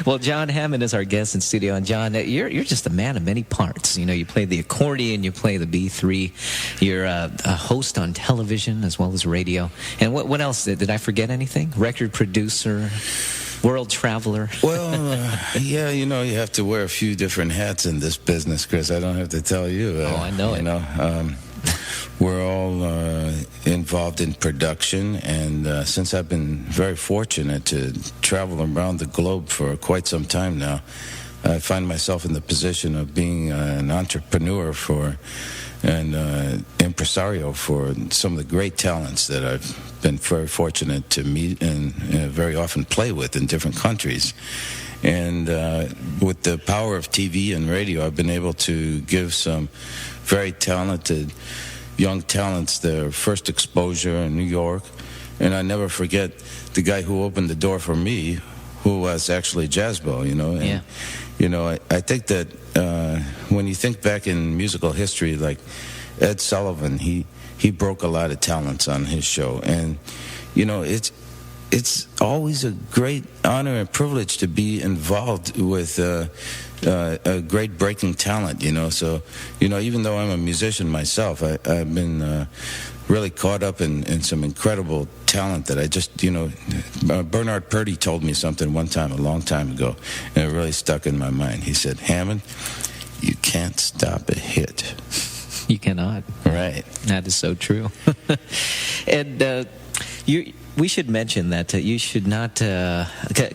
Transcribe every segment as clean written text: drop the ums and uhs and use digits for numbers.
Well, Jon Hammond is our guest in studio, and John, you're just a man of many parts. You know, you play the accordion, you play the B3, you're a host on television as well as radio. And what else? Did I forget anything? Record producer, world traveler. Well, yeah, you know, you have to wear a few different hats in this business, Chris. I don't have to tell you. I know it. You know, we're all involved in production, and since I've been very fortunate to travel around the globe for quite some time now, I find myself in the position of being an entrepreneur and impresario for some of the great talents that I've been very fortunate to meet and very often play with in different countries. And with the power of TV and radio, I've been able to give some very talented young talents their first exposure in New York. And I never forget the guy who opened the door for me, who was actually Jazzbeaux, you know. And, yeah. You know, I think that when you think back in musical history, like Ed Sullivan, he broke a lot of talents on his show. And, you know, it's always a great honor and privilege to be involved with a great breaking talent, you know. So, you know, even though I'm a musician myself, I've been really caught up in some incredible talent that I just, you know, Bernard Purdie told me something one time, a long time ago, and it really stuck in my mind. He said, Hammond, you can't stop a hit. You cannot. Right. That is so true. And we should mention that you should not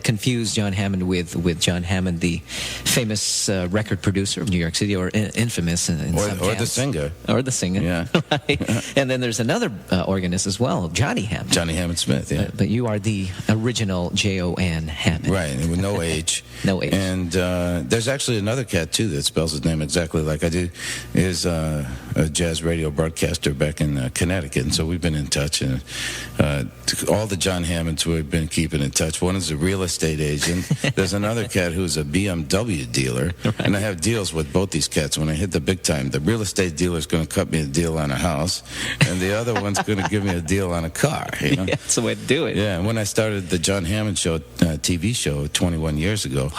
confuse Jon Hammond with Jon Hammond, the famous record producer of New York City, or infamous in some or the singer. Or the singer, yeah. Right? And then there's another organist as well, Johnny Hammond. Johnny Hammond Smith, yeah. But you are the original Jon Hammond. Right, with no H. No H. And there's actually another cat, too, that spells his name exactly like I do. Is a jazz radio broadcaster back in Connecticut, and so we've been in touch. And all the Jon Hammonds we've been keeping in touch. One is a real estate agent. There's another cat who's a BMW dealer. Right. And I have deals with both these cats. When I hit the big time, the real estate dealer is going to cut me a deal on a house, and the other one's going to give me a deal on a car. You know? Yeah, that's the way to do it. Yeah, and when I started the Jon Hammond Show TV show 21 years ago.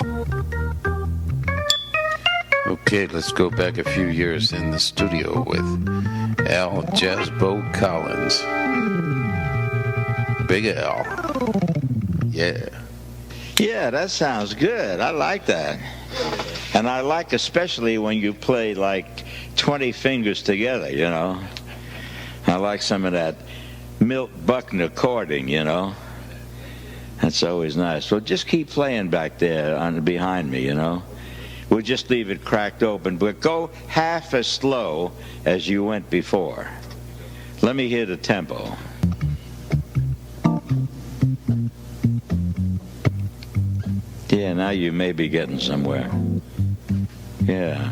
Okay, let's go back a few years in the studio with Al Jazzbeaux Collins. Big Al. Yeah. Yeah, that sounds good. I like that. And I like especially when you play like 20 fingers together, you know. I like some of that Milt Buckner chording, you know. That's always nice. Well, just keep playing back there behind me, you know. We'll just leave it cracked open, but go half as slow as you went before. Let me hear the tempo. Yeah, now you may be getting somewhere. Yeah.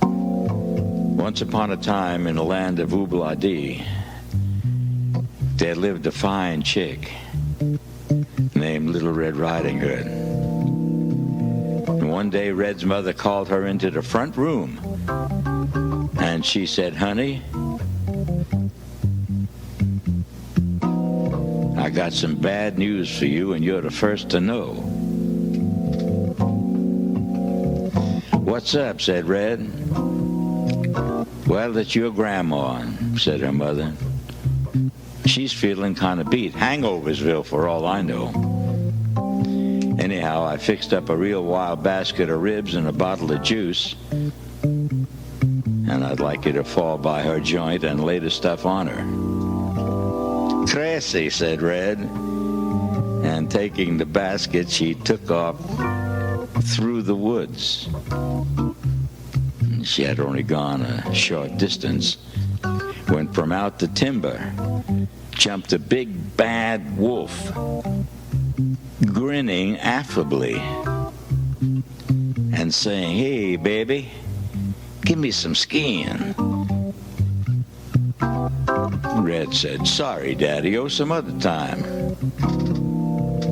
Once upon a time in the land of Ubladi, there lived a fine chick named Little Red Riding Hood. And one day Red's mother called her into the front room, and she said, "Honey, I got some bad news for you, and you're the first to know." "What's up?" said Red. "Well, it's your grandma," said her mother. "She's feeling kind of beat. Hangoversville, for all I know. Anyhow, I fixed up a real wild basket of ribs and a bottle of juice, and I'd like you to fall by her joint and lay the stuff on her." "Tracy," said Red, and taking the basket, she took off through the woods. She had only gone a short distance when from out the timber jumped a big bad wolf, grinning affably and saying, "Hey, baby, give me some skin." Red said, "Sorry, Daddy-o, some other time.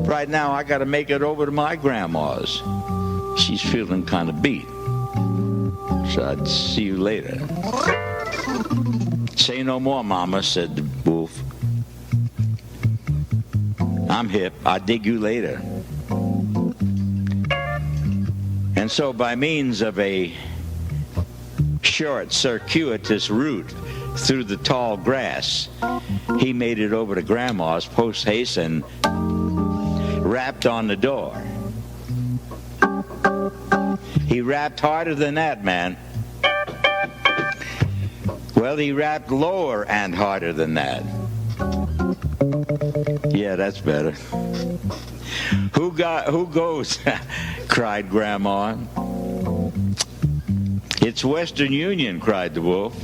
Right now, I got to make it over to my grandma's. She's feeling kind of beat. So I'd see you later." "Say no more, Mama," said the wolf. "I'm hip. I'll dig you later." And so by means of a short, circuitous route through the tall grass, he made it over to Grandma's post haste and rapped on the door. He rapped harder than that, man. Well, he rapped lower and harder than that. Yeah, that's better. Who goes? Cried Grandma. "It's Western Union," cried the wolf.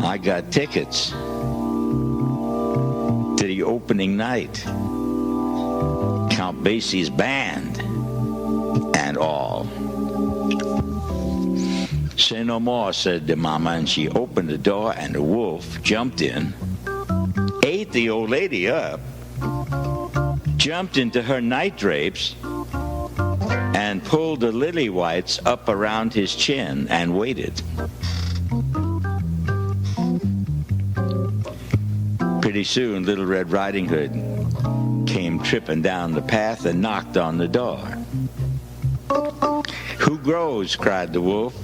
"I got tickets to the opening night. Count Basie's band and all." "Say no more," said the mama, and she opened the door, and the wolf jumped in, ate the old lady up, jumped into her night drapes, and pulled the lily whites up around his chin and waited. Pretty soon, Little Red Riding Hood came tripping down the path and knocked on the door. "Who grows?" cried the wolf.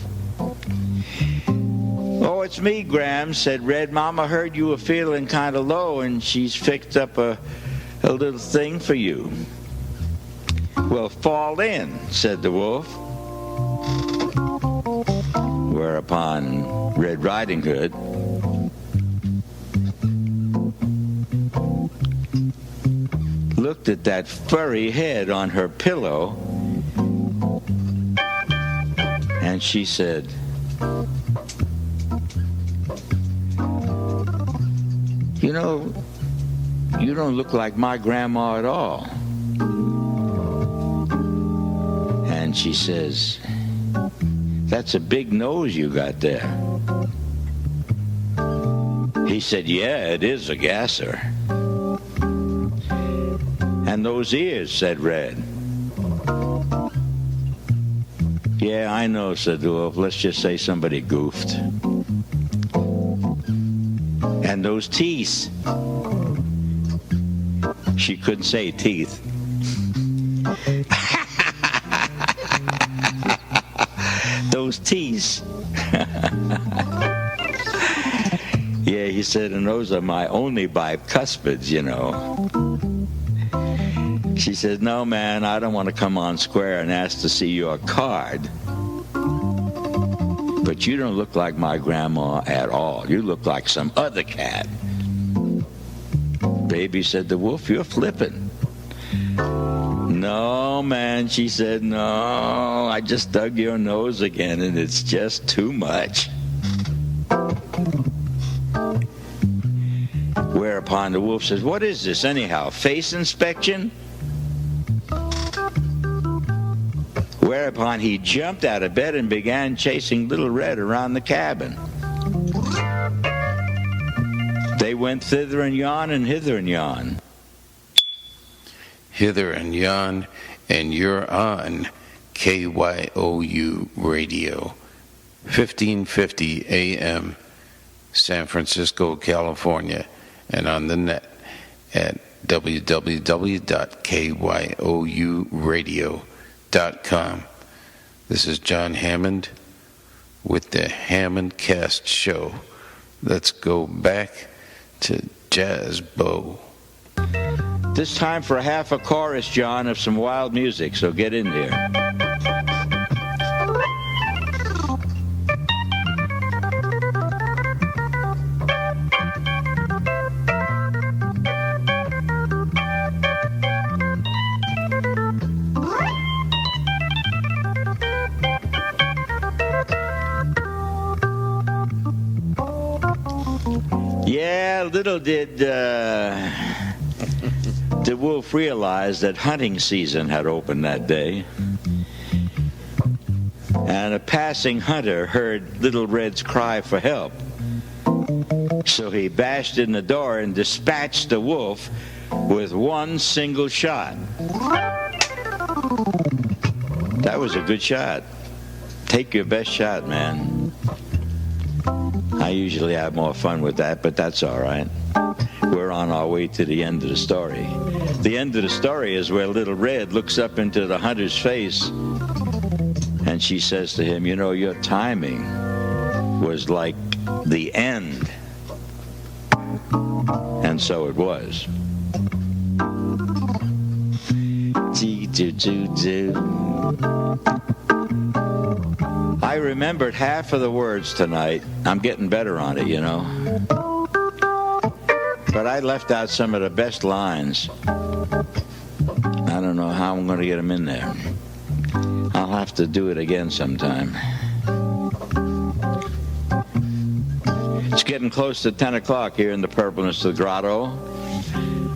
"Oh, it's me, Gram," said Red. "Mama heard you were feeling kind of low, and she's fixed up a little thing for you." "Well, fall in," said the wolf. Whereupon Red Riding Hood looked at that furry head on her pillow, and she said, "You know, you don't look like my grandma at all." And she says, "That's a big nose you got there." He said, "Yeah, it is a gasser." "And those ears," said Red. "Yeah, I know," said the wolf. "Let's just say somebody goofed." "And those teeth." She couldn't say teeth. "Those teeth." "Yeah," he said, "and those are my only bicuspids, you know." She said, "No, man, I don't want to come on square and ask to see your card. But you don't look like my grandma at all. You look like some other cat." "Baby," said the wolf, "you're flipping." "No, man," she said, "no, I just dug your nose again, and it's just too much." Whereupon the wolf says, "What is this anyhow, face inspection?" Whereupon he jumped out of bed and began chasing Little Red around the cabin. They went thither and yon and hither and yon. Hither and yon, and you're on KYOU Radio, 1550 AM, San Francisco, California, and on the net at www.kyouradio.com. This is Jon Hammond with the Hammond Cast Show. Let's go back to Jazzbeaux. This time for half a chorus, John, of some wild music, so get in there. Yeah, little did the wolf realize that hunting season had opened that day. And a passing hunter heard Little Red's cry for help. So he bashed in the door and dispatched the wolf with one single shot. That was a good shot. Take your best shot, man. I usually have more fun with that, but that's all right. We're on our way to the end of the story. The end of the story is where Little Red looks up into the hunter's face, and she says to him, you know, your timing was like the end. And so it was. I remembered half of the words tonight. I'm getting better on it, you know. But I left out some of the best lines. I don't know how I'm going to get them in there. I'll have to do it again sometime. It's getting close to 10 o'clock here in the purpleness of the grotto.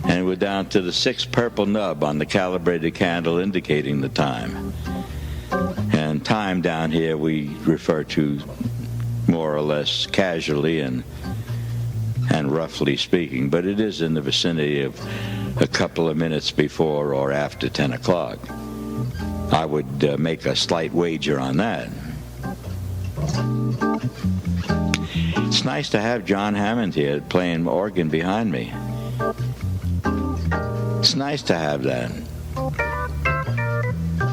And we're down to the 6th purple nub on the calibrated candle indicating the time. And time down here we refer to more or less casually and roughly speaking, but it is in the vicinity of a couple of minutes before or after 10 o'clock. I would make a slight wager on that. It's nice to have Jon Hammond here playing organ behind me. It's nice to have that.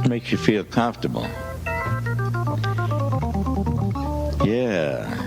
It makes you feel comfortable. Yeah.